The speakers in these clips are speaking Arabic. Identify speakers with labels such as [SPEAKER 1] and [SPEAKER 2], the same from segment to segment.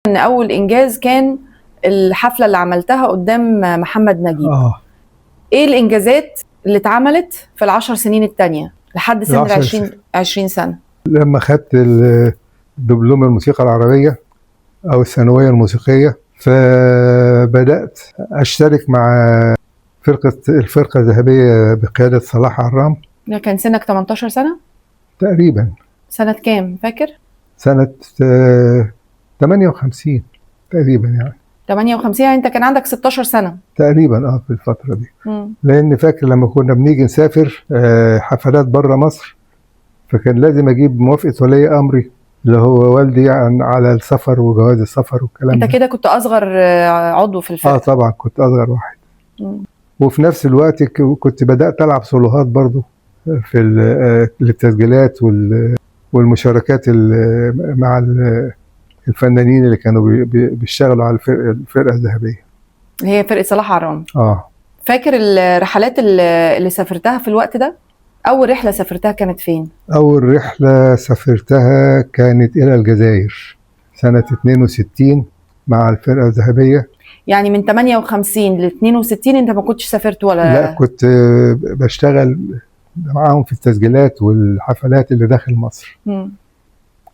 [SPEAKER 1] ان اول انجاز كان الحفله اللي عملتها قدام محمد نجيب. ايه الانجازات اللي اتعملت في ال10 سنين التانية لحد سن ال20 سنه؟
[SPEAKER 2] لما خدت دبلوم الموسيقى العربيه او الثانويه الموسيقيه، فبدات اشترك مع الفرقه الذهبيه بقياده صلاح عرام.
[SPEAKER 1] ده كان سنك 18 سنه
[SPEAKER 2] تقريبا.
[SPEAKER 1] سنه كام فاكر؟
[SPEAKER 2] سنه 58 تقريبا، يعني
[SPEAKER 1] 58. يعني انت كان عندك 16 سنه
[SPEAKER 2] تقريبا في الفتره دي. لان فاكر لما كنا بنيجي نسافر حفلات بره مصر، فكان لازم اجيب موافقه ولي امري اللي هو والدي يعني على السفر وجواز السفر والكلام
[SPEAKER 1] ده. انت كده كنت اصغر عضو في الفرقه؟
[SPEAKER 2] طبعا كنت اصغر واحد. وفي نفس الوقت كنت بدات العب سولوهات برضو في التسجيلات والمشاركات مع الفنانين اللي كانوا بيشتغلوا على الفرقه الذهبيه
[SPEAKER 1] اللي هي فرقه صلاح عرام. فاكر الرحلات اللي سافرتها في الوقت ده؟ اول رحله سافرتها كانت فين؟ اول
[SPEAKER 2] رحله سافرتها كانت الى الجزائر سنه 62 مع الفرقه الذهبيه.
[SPEAKER 1] يعني من 58 ل 62 انت ما كنتش سافرت ولا؟
[SPEAKER 2] لا، كنت بشتغل معاهم في التسجيلات والحفلات اللي داخل مصر.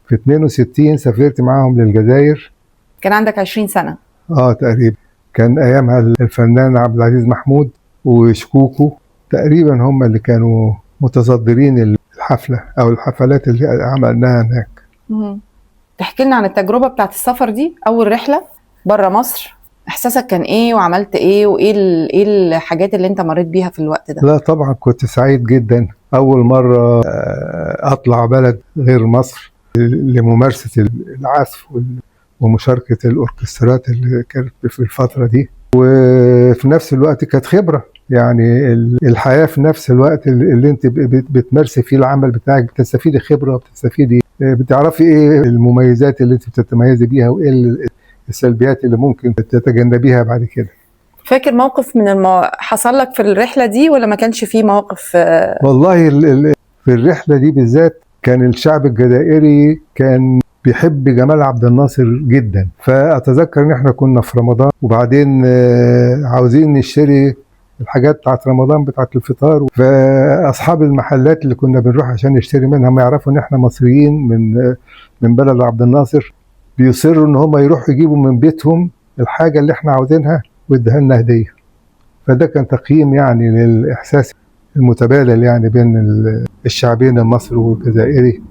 [SPEAKER 2] في 62 سافرت معاهم للجزائر.
[SPEAKER 1] كان عندك 20 سنه؟
[SPEAKER 2] تقريبا. كان ايامها الفنان عبد العزيز محمود وشكوكو تقريبا هم اللي كانوا متصدرين الحفله او الحفلات اللي عملناها هناك.
[SPEAKER 1] تحكي لنا عن التجربه بتاعت السفر دي، اول رحله بره مصر، احساسك كان ايه وعملت ايه وايه الحاجات اللي انت مريت بيها في الوقت ده؟
[SPEAKER 2] لا طبعا كنت سعيد جدا، اول مره اطلع بلد غير مصر لممارسه العزف ومشاركه الاوركسترات اللي كانت في الفتره دي، وفي نفس الوقت كانت خبره. يعني الحياه في نفس الوقت اللي انت بتمارسي فيه العمل بتاعك بتستفيدي خبره، بتستفيدي بتعرفي ايه المميزات اللي انت بتتميزي بيها وايه السلبيات اللي ممكن تتجنبيها بعد كده.
[SPEAKER 1] فاكر موقف من حصل لك في الرحله دي ولا ما كانش فيه مواقف؟
[SPEAKER 2] والله في الرحله دي بالذات كان الشعب الجزائري كان بيحب جمال عبد الناصر جدا. فاتذكر ان احنا كنا في رمضان وبعدين عاوزين نشتري الحاجات بتاعت رمضان بتاعت الفطار، فاصحاب المحلات اللي كنا بنروح عشان نشتري منها ما يعرفوا ان احنا مصريين من بلد عبد الناصر، بيصروا ان هم يروحوا يجيبوا من بيتهم الحاجه اللي احنا عاوزينها ويديها لنا هديه. فده كان تقييم يعني للاحساس المتبادل يعني بين الشعبين المصري والجزائري.